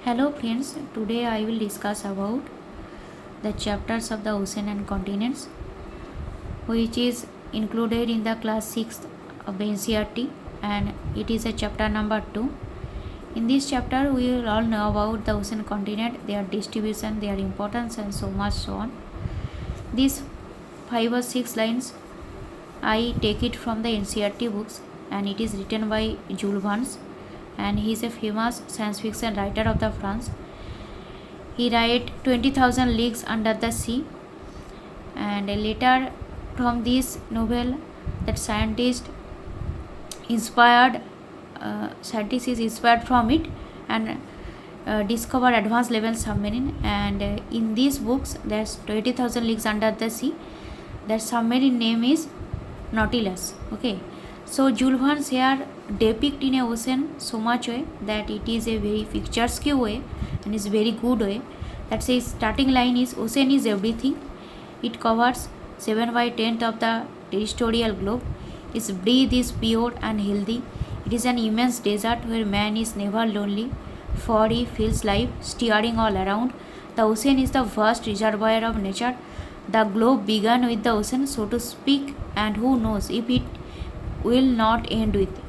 Hello friends, today I will discuss about the chapters of the ocean and continents which is included in the class 6 of the ncert, and it is a chapter number 2. In this chapter we will all know about the ocean continent, their distribution, their importance and so much so on. These 5 or 6 lines I take it from the ncert books, and it is written by Jules Verne, and he is a famous science fiction writer of the France. He wrote 20,000 Leagues Under the Sea, and later from this novel that scientist is inspired from it and discover advanced level submarine, and in these books there's 20,000 Leagues Under the Sea. That submarine name is Nautilus. Okay, so Jules Verne here depict in a ocean so much way that it is a very picturesque way and is very good way. That says starting line is ocean is everything. It covers 7/10 of the terrestrial globe. Its breath is pure and healthy. It is an immense desert where man is never lonely, for he feels life stirring all around. The ocean is the vast reservoir of nature. The globe began with the ocean, so to speak, and who knows if it will not end with.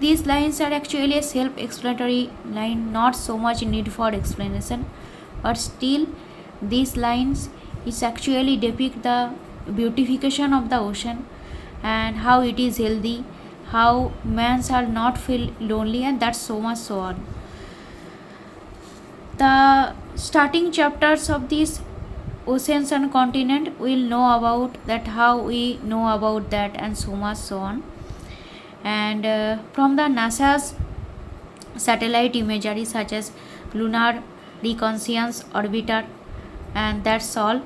These lines are actually a self-explanatory line, not so much need for explanation, but still these lines is actually depict the beautification of the ocean and how it is healthy, how man shall not feel lonely, and that's so much so on. The starting chapters of these oceans and continent will know about that, how we know about that, and so much so on. And from the NASA's satellite imagery such as lunar reconnaissance orbiter, and that's all.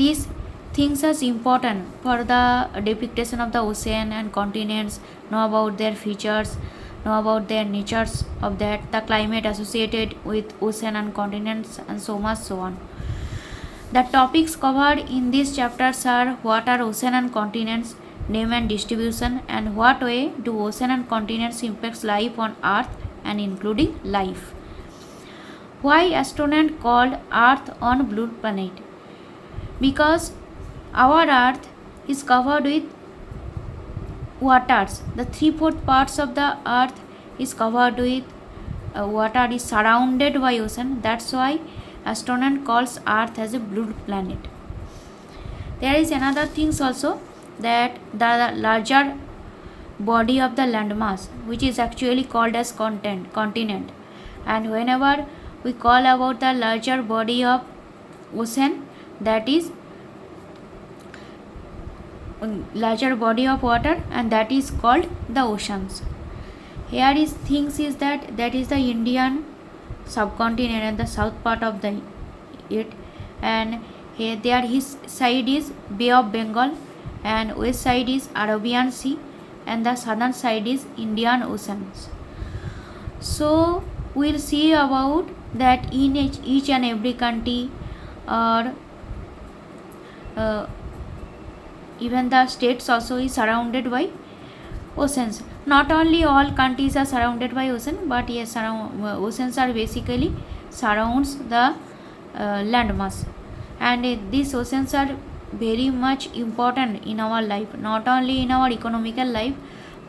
These things are important for the depiction of the ocean and continents, know about their features, know about their natures of that, the climate associated with ocean and continents, and so much so on. The topics covered in these chapters are what are ocean and continents, name and distribution, and what way do ocean and continents impact life on Earth and including life. Why astronaut called Earth on blue planet? Because our Earth is covered with waters. The 3/4 parts of the Earth is covered with water, is surrounded by ocean. That's why astronaut calls Earth as a blue planet. There is another things also, that the larger body of the landmass, which is actually called as continent, and whenever we call about the larger body of ocean, that is larger body of water, and that is called the oceans. Here is things is that is the Indian subcontinent and the south part of the it, and here there his side is Bay of Bengal, and west side is Arabian Sea, and the southern side is Indian Oceans. So we'll see about that in each and every country, or even the states also is surrounded by oceans. Not only all countries are surrounded by ocean, but yes, oceans are basically surrounds the landmass, and these oceans are very much important in our life, not only in our economical life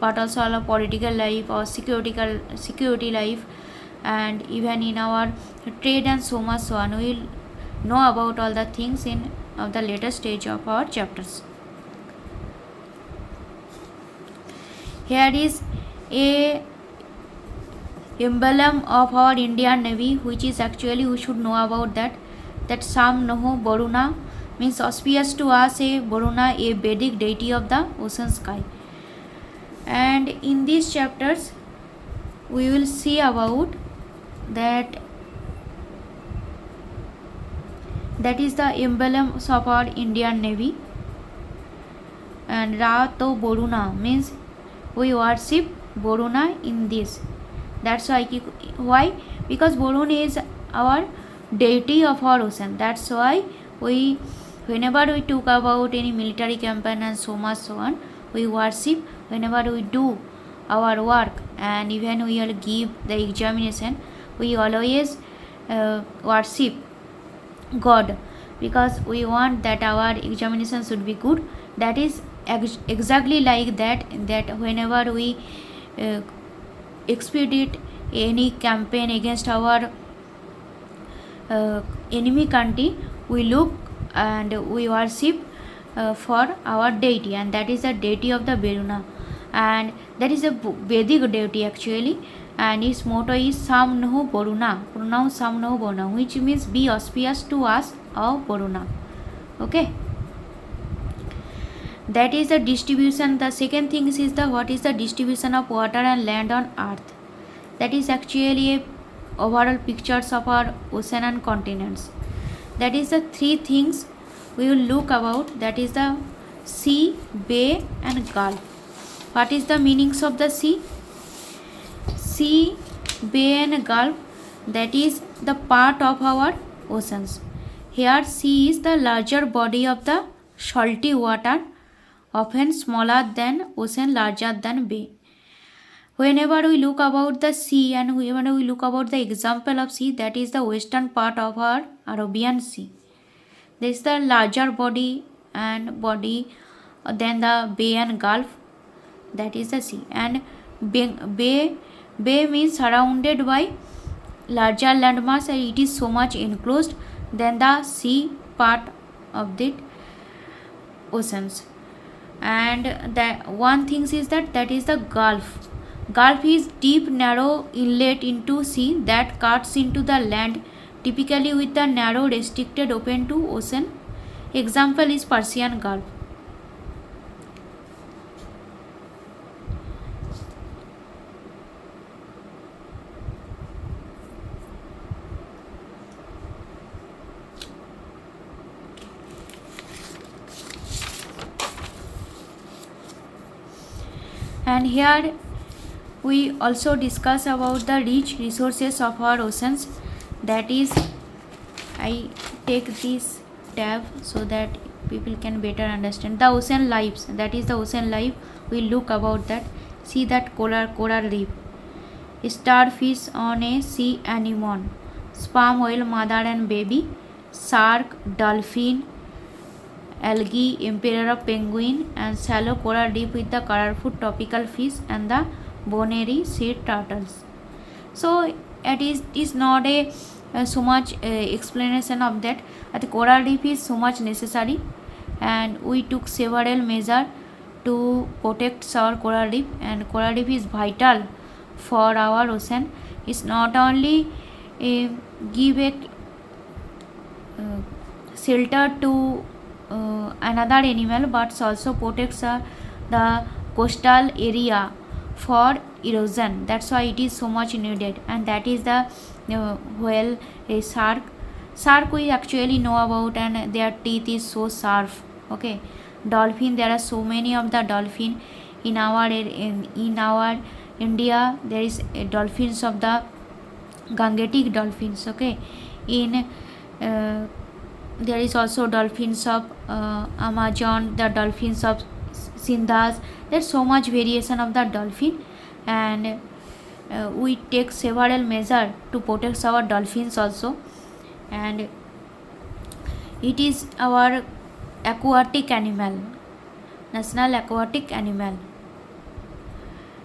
but also our political life or security life, and even in our trade and so much so on. We will know about all the things in the later stage of our chapters. Here is a emblem of our Indian Navy, which is actually we should know about that Sam Noho Boruna means auspicious to us, a Boruna, a Vedic deity of the ocean sky. And in these chapters we will see about that is the emblems of our Indian Navy. And Ra to Boruna means we worship Boruna in this. That's why because Borun is our deity of our ocean. That's why whenever we talk about any military campaign and so much so on, we worship. Whenever we do our work, and even we will give the examination, we always worship God, because we want that our examination should be good. That is exactly like that whenever we expedite any campaign against our enemy country, we look and we worship for our deity, and that is the deity of the Varuna, and that is a Vedic deity actually, and his motto is Samnoho Varuna, pronounced Samnoho Varuna, which means be auspicious to us, O Varuna. Okay, that is the distribution. The second thing is the what is the distribution of water and land on earth. That is actually a overall pictures of our ocean and continents. That is the three things we will look about. That is the sea, bay and gulf. What is the meanings of the sea? Sea, bay and gulf, that is the part of our oceans. Here sea is the larger body of the salty water, often smaller than ocean, larger than bay. Whenever we look about the sea and whenever we look about the example of sea, that is the western part of our Arabian Sea. This is the larger body than the bay and gulf, that is the sea. And bay means surrounded by larger landmass, and it is so much enclosed than the sea part of the oceans. And that one thing is that is the gulf. Gulf is deep narrow inlet into sea that cuts into the land, typically with the narrow restricted open to ocean. Example is Persian Gulf. And here we also discuss about the rich resources of our oceans. That is, I take this tab so that people can better understand the ocean lives. That is the ocean life. We look about that. See that coral reef, starfish on a sea anemone, sperm whale mother and baby, shark, dolphin, algae, emperor of penguin, and shallow coral reef with the colorful tropical fish and the bonary sea turtles. So it is not a so much explanation of that. The coral reef is so much necessary, and we took several measures to protect our coral reef, and coral reef is vital for our ocean. It's not only give a shelter to another animal, but also protects the coastal area for erosion. That's why it is so much needed. And that is the whale, a shark we actually know about, and their teeth is so sharp. Okay, dolphin, there are so many of the dolphin in our India. There is dolphins of the Gangetic dolphins. Okay, in there is also dolphins of Amazon, the dolphins of Sindhas. There's so much variation of the dolphin, and we take several measures to protect our dolphins also. And it is our aquatic animal, national aquatic animal.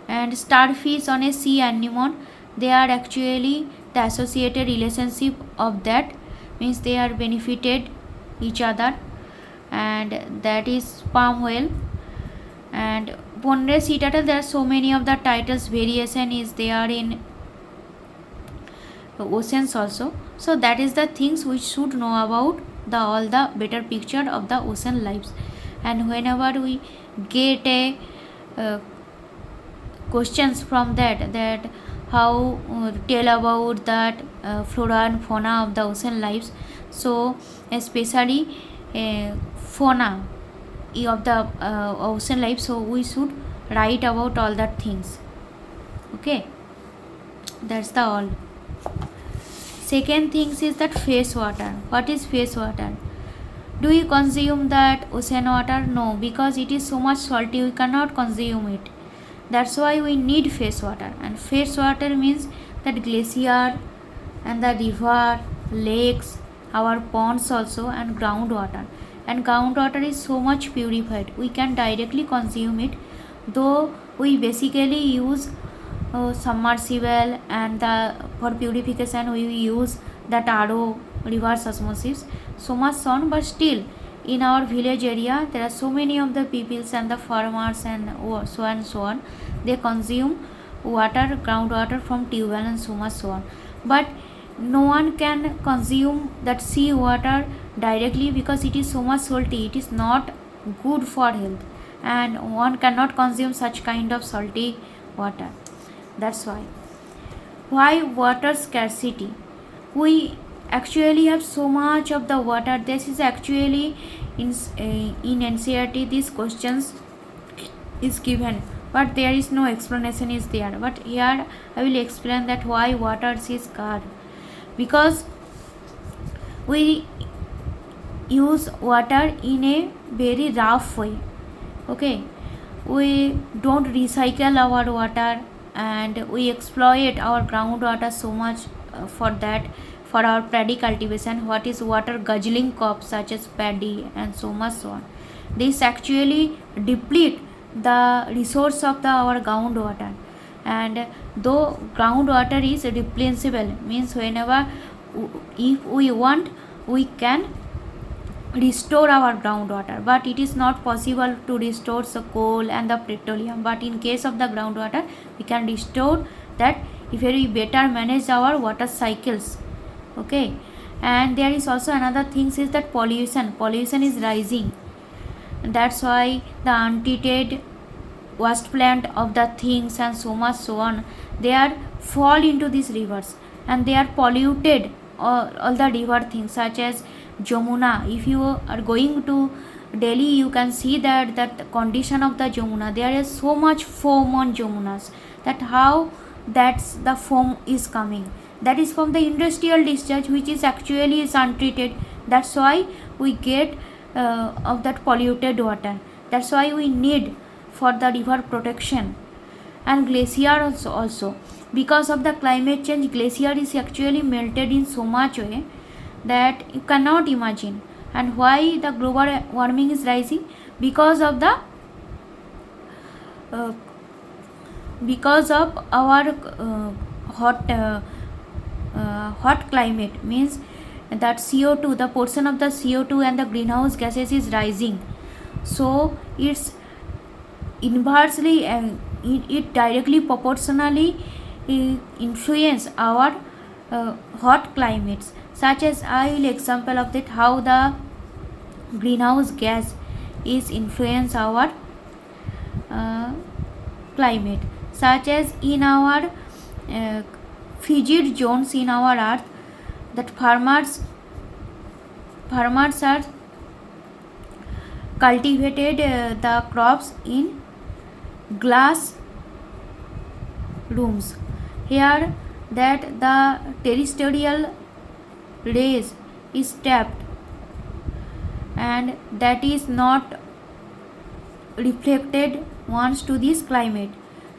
And starfish on a sea anemone, they are actually the associated relationship of that, means they are benefited each other, and that is sperm whale and boneless sea turtle. There are so many of the titles variation is there in oceans also. So that is the things we should know about the all the better picture of the ocean lives. And whenever we get a questions from that how tell about that flora and fauna of the ocean lives, so especially fauna of the ocean life, so we should write about all that things. Okay, that's the all. Second things is that fresh water. What is fresh water? Do we consume that ocean water? No, because it is so much salty, we cannot consume it. That's why we need fresh water. And fresh water means that glacier, and the river, lakes, our ponds also, and groundwater. And groundwater is so much purified. We can directly consume it, though we basically use submersible, and for purification we use that RO, reverse osmosis, so much on. But still, in our village area, there are so many of the peoples and the farmers and so on. They consume water, groundwater from tube well and so much so on. But no one can consume that sea water directly because it is so much salty. It is not good for health, and one cannot consume such kind of salty water. That's why water scarcity. We actually have so much of the water. This is actually in ncert these questions is given, but there is no explanation is there. But here I will explain that why water is scarce. Because we use water in a very rough way. Okay, we don't recycle our water, and we exploit our groundwater so much for that, for our paddy cultivation. What is water guzzling crops such as paddy and so much so on. This actually deplete the resource of our groundwater. And though groundwater is replenishable, means whenever if we want, we can restore our groundwater, but it is not possible to restore the coal and the petroleum. But in case of the groundwater, we can restore that if we better manage our water cycles. Okay, and there is also another thing is that pollution is rising. That's why the untreated waste plant of the things and so much so on, they are fall into these rivers, and they are polluted all the river things such as Jamuna. If you are going to Delhi, you can see that the condition of the Jamuna. There is so much foam on Jamunas. That how that's the foam is coming. That is from the industrial discharge, which is actually is untreated. That's why we get of that polluted water. That's why we need for the river protection. And glacier also because of the climate change, glacier is actually melted in so much way that you cannot imagine. And why the global warming is rising? Because of the because of our hot climate, means that CO2, the portion of the CO2 and the greenhouse gases is rising. So it's inversely it directly proportionally influence our hot climates. Such as I will example of that how the greenhouse gas is influence our climate. Such as in our frigid zones in our earth, that farmers are cultivated the crops in glass rooms. Here that the terrestrial rays is trapped, and that is not reflected once to this climate.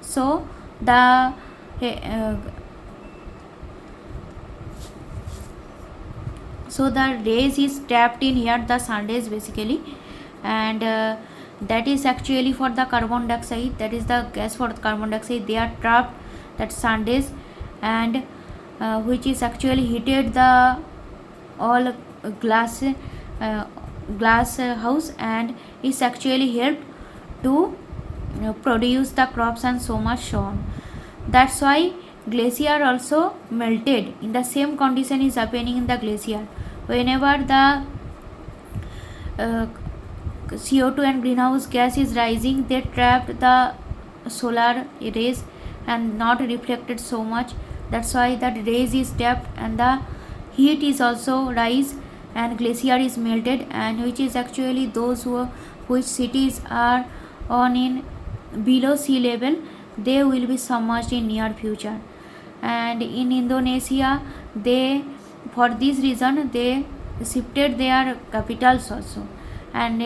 So the rays is trapped in here, the sun rays basically, and that is actually for the carbon dioxide. That is the gas for the carbon dioxide. They are trapped that sun rays, and which is actually heated the all glass house, and is actually helped to produce the crops and so much so on. That's why glacier also melted. In the same condition is happening in the glacier. Whenever the CO2 and greenhouse gas is rising, they trapped the solar rays and not reflected so much. That's why that rays is trapped, and the heat is also rise, and glacier is melted, and which is actually those which cities are on in below sea level, they will be submerged in near future. And in Indonesia, they for this reason they shifted their capitals also. And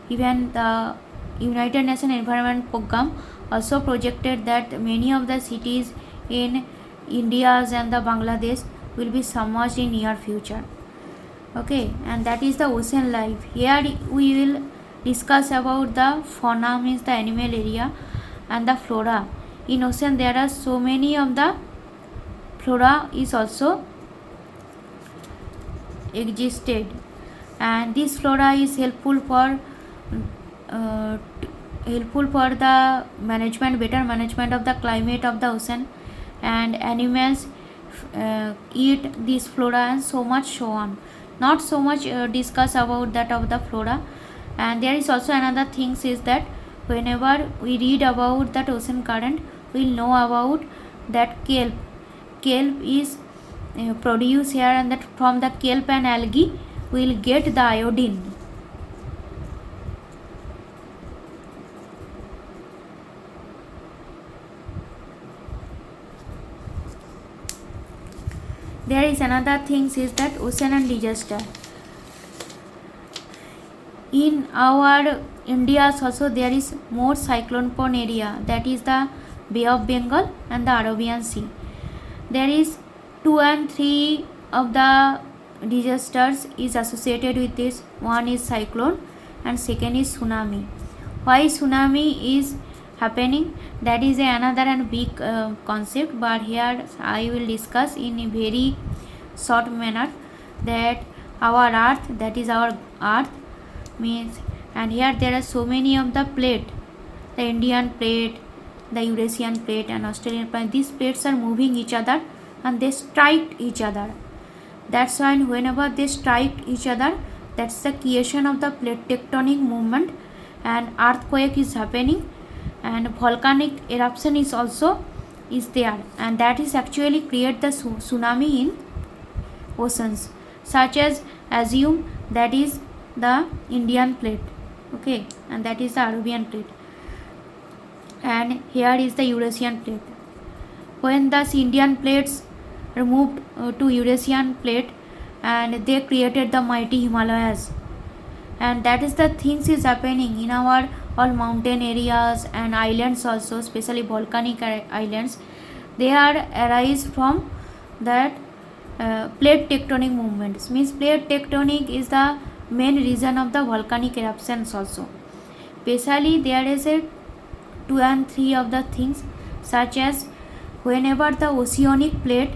even the United Nations Environment Program also projected that many of the cities in India's and the Bangladesh, will be submerged in near future. Okay, and that is the ocean life. Here we will discuss about the fauna, means the animal area, and the flora. In ocean there are so many of the flora is also existed, and this flora is helpful for uh, the management, better management of the climate of the ocean, and animals eat this flora, and so much so on. Not so much discuss about that of the flora. And there is also another things is that whenever we read about that ocean current, we'll know about that kelp is produced here, and that from the kelp and algae we'll get the iodine. There is another things is that ocean and disaster. In our India also there is more cyclone prone area, that is the Bay of Bengal and the Arabian Sea. There is 2 and 3 of the disasters is associated with this. One is cyclone and second is tsunami. Why tsunami is happening, that is another and big concept, but here I will discuss in a very short manner that our earth, that is our earth means, and here there are so many of the plate, the Indian plate, the Eurasian plate and Australian plate. These plates are moving each other and they strike each other. That's why whenever they strike each other, that's the creation of the plate tectonic movement, and earthquake is happening, and volcanic eruption is also is there, and that is actually create the tsunami in oceans, such as assume that is the Indian plate, okay, and that is the Arabian plate, and here is the Eurasian plate. When the Indian plates are moved to Eurasian plate, and they created the mighty Himalayas, and that is the things is happening in our all mountain areas and islands also, especially volcanic islands. They are arise from that plate tectonic movements, means plate tectonic is the main reason of the volcanic eruptions also. Especially there is a 2 and 3 of the things, such as whenever the oceanic plate,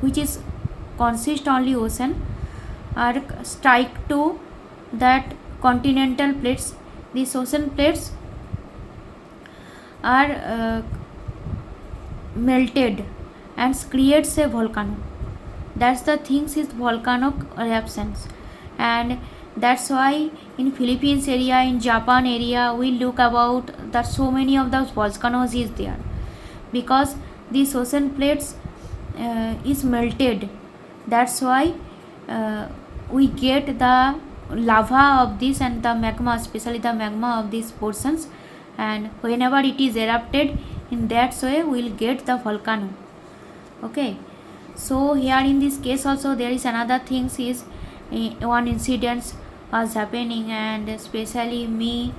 which is consist only ocean, are strike to that continental plates, these ocean plates are melted and creates a volcano. That's the things is volcanic eruptions, and that's why in Philippines area, in Japan area, we look about that so many of those volcanoes is there, because these ocean plates is melted. That's why we get the lava of this and the magma, especially the magma of these portions, and whenever it is erupted, in that way we will get the volcano. Okay, so here in this case also there is another things is one incident was happening, and especially me,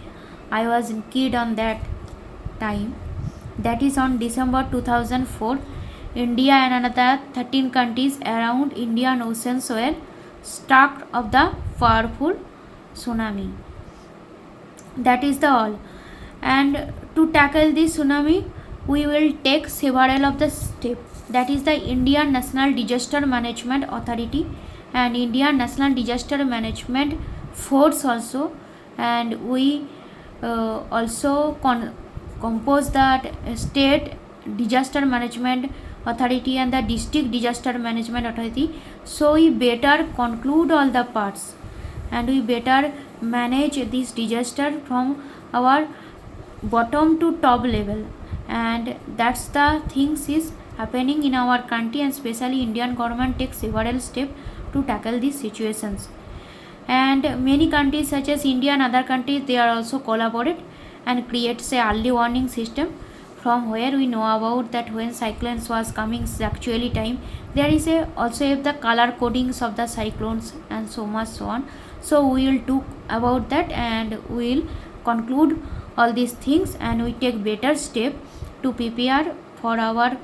I was a kid on that time. That is on December 2004. India and another 13 countries around Indian Ocean were struck of the powerful tsunami. That is the all. And to tackle this tsunami, we will take several of the steps. That is the Indian National Disaster Management Authority and Indian National Disaster Management Force also, and we also compose that state disaster management authority and the district disaster management authority. So we better conclude all the parts, and we better manage this disaster from our bottom to top level, and that's the things is happening in our country, and especially Indian government takes several steps to tackle these situations. And many countries such as India and other countries, they are also collaborate and creates a early warning system, from where we know about that when cyclones was coming actually time. There is a also have the color codings of the cyclones and so much so on. So we will talk about that, and we will conclude all these things, and we take better step to prepare for our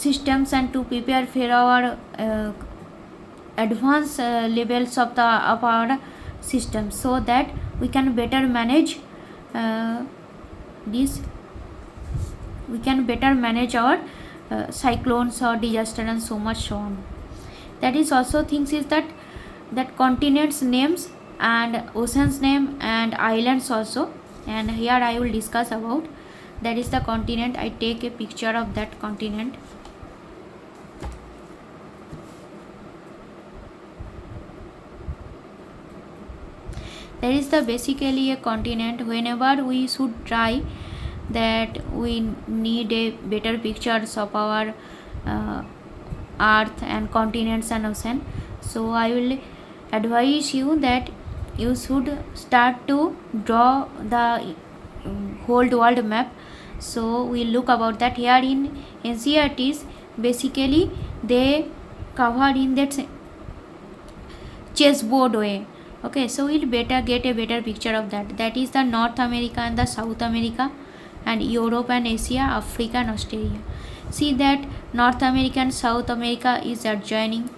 systems and to prepare for our advanced levels of our system, so that we can better manage this we can better manage our cyclones or disaster and so much so on. That is also things is that continents names and oceans name and islands also. And here I will discuss about that is the continent. I take a picture of that continent. There is the basically a continent. Whenever we should try that we need a better pictures of our uh, earth and continents and ocean, so I will advise you that you should start to draw the whole world map. So we look about that. Here in ncert, basically they covered in that chessboard way. Okay, so we'll better get a better picture of that. That is the North America and the South America, and Europe and Asia, Africa and Australia. See that North America and South America is adjoining,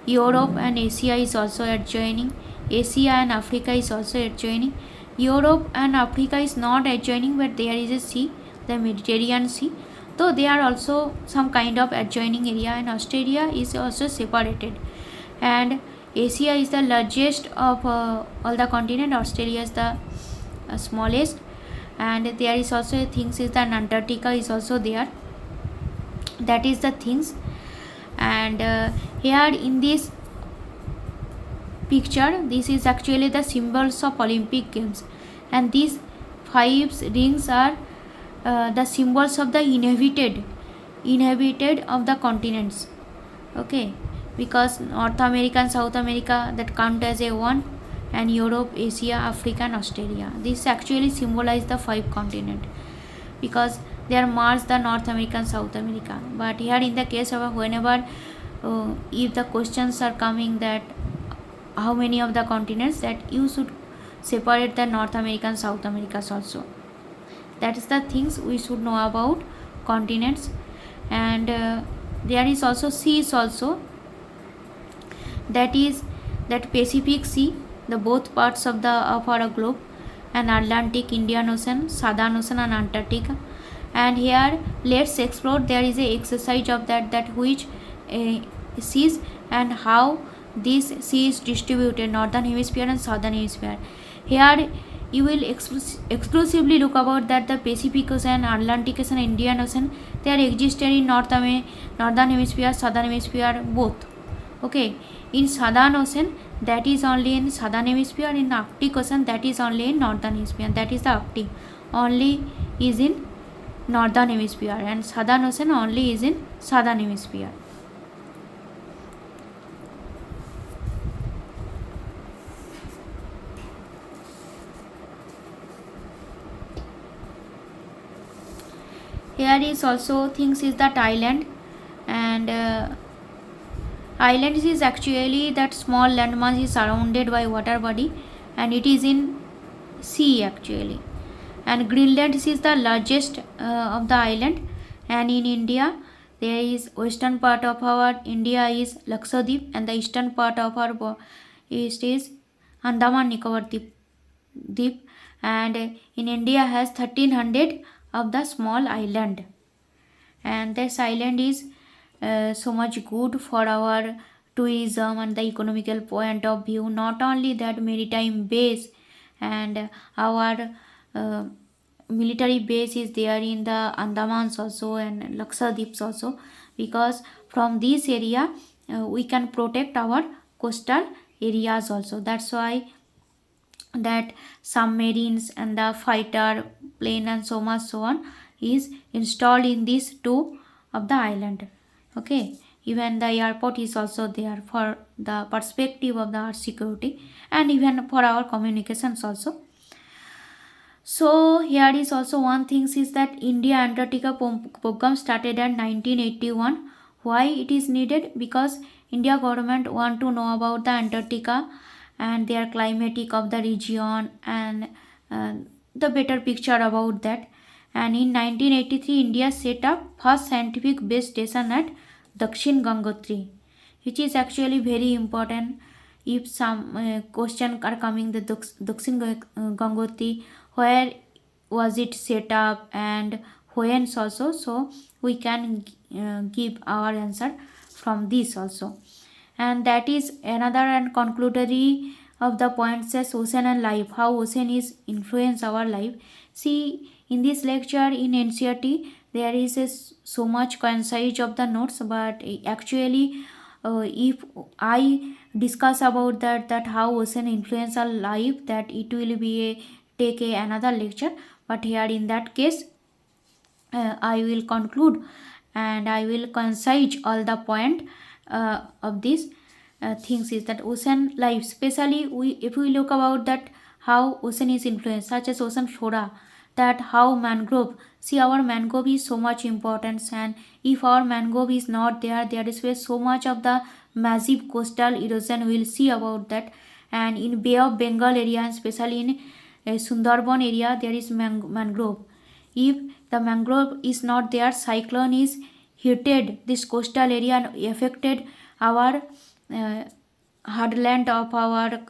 Europe and Asia is also adjoining, Asia and Africa is also adjoining. Europe and Africa is not adjoining, but there is a sea, the Mediterranean Sea, though they are also some kind of adjoining area, and Australia is also separated. And Asia is the largest of all the continent. Australia is the smallest, and there is also things is that Antarctica is also there. That is the things. And here in this picture, this is actually the symbols of Olympic Games, and these five rings are the symbols of the inhabited of the continents. Okay, because North America and South America that count as a one, and Europe, Asia, Africa and Australia, this actually symbolize the five continent, because they are merged the North America and South America. But here in the case of whenever if the questions are coming that how many of the continents, that you should separate the North America and South Americas also. That is the things we should know about continents. And there is also seas also, that is that Pacific Sea, the both parts of our globe, and Atlantic, Indian Ocean, Southern Ocean and Antarctica. And here let's explore, there is a exercise of that which seas and how this sea is distributed, northern hemisphere and southern hemisphere. Here you will exclusively look about that the Pacific Ocean, Atlantic Ocean, Indian Ocean, they are existed in northern hemisphere, southern hemisphere both. Okay, in Southern Ocean, that is only in southern hemisphere. In Arctic Ocean, that is only in northern hemisphere. That is the Arctic only is in northern hemisphere, and Southern Ocean only is in southern hemisphere. Here is also things is that island, and islands is actually that small landmass is surrounded by water body, and it is in sea actually. And Greenland is the largest of the island. And in India, there is western part of our India is Lakshadweep, and the eastern part of our east is Andaman Nicobar Deep. And in India has 1300 of the small island, and this island is so much good for our tourism and the economical point of view. Not only that, maritime base and our uh, military base is there in the Andamans also and Lakshadweeps also, because from this area we can protect our coastal areas also. That's why that submarines and the fighter plane and so much so on is installed in these two of the island. Okay, even the airport is also there for the perspective of the our security, and even for our communications also. So here is also one thing is that India Antarctica program started in 1981. Why it is needed? Because India government want to know about the Antarctica and their climatic of the region, and uh, the better picture about that. And in 1983, India set up first scientific base station at Dakshin Gangotri, which is actually very important. If some question are coming, the Dakshin Gangotri, where was it set up and when also, so we can give our answer from this also. And that is another and conclusory of the point says ocean and life, how ocean is influence our life. See, in this lecture in ncert there is so much concise of the notes, but actually if I discuss about that how ocean influence our life, that it will be take another lecture. But here in that case, I will conclude and I will concise all the point of these things is that ocean life, especially we if we look about that how ocean is influenced, such as ocean flora, that how mangrove, see our mangrove is so much important, and if our mangrove is not there, there is where so much of the massive coastal erosion we will see about that. And in Bay of Bengal area, and especially in Sundarban area, there is mangrove. If the mangrove is not there, cyclone is heated this coastal area and affected our heartland of our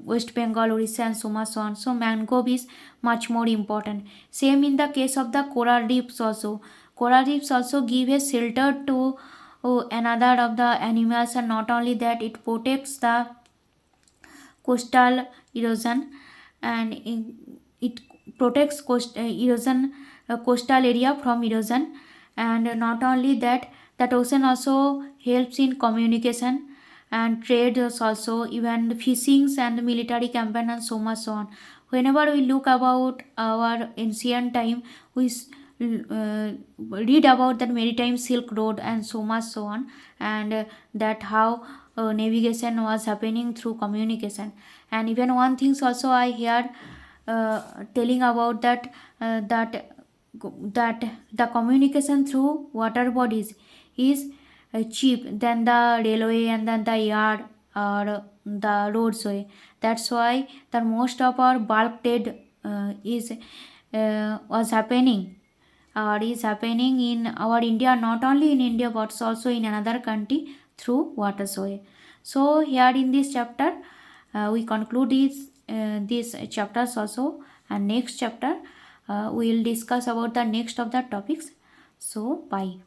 West Bengal, Orissa and so much on. So mangrove is much more important. Same in the case of the coral reefs also. Coral reefs also give a shelter to another of the animals, and not only that, it protects the coastal erosion, and it protects erosion, coastal area from erosion. And not only that, that ocean also helps in communication and trade also, even fishings and military campaign and so much on. Whenever we look about our ancient time, we read about that maritime silk road and so much so on, and that how navigation was happening through communication. And even one things also I hear telling about that that the communication through water bodies is cheap than the railway and then the yard or the roadway. That's why the most of our bulk trade is was happening or is happening in our India, not only in India but also in another country through waterway. So here in this chapter, we conclude these chapters also, and next chapter we will discuss about the next of the topics. So bye.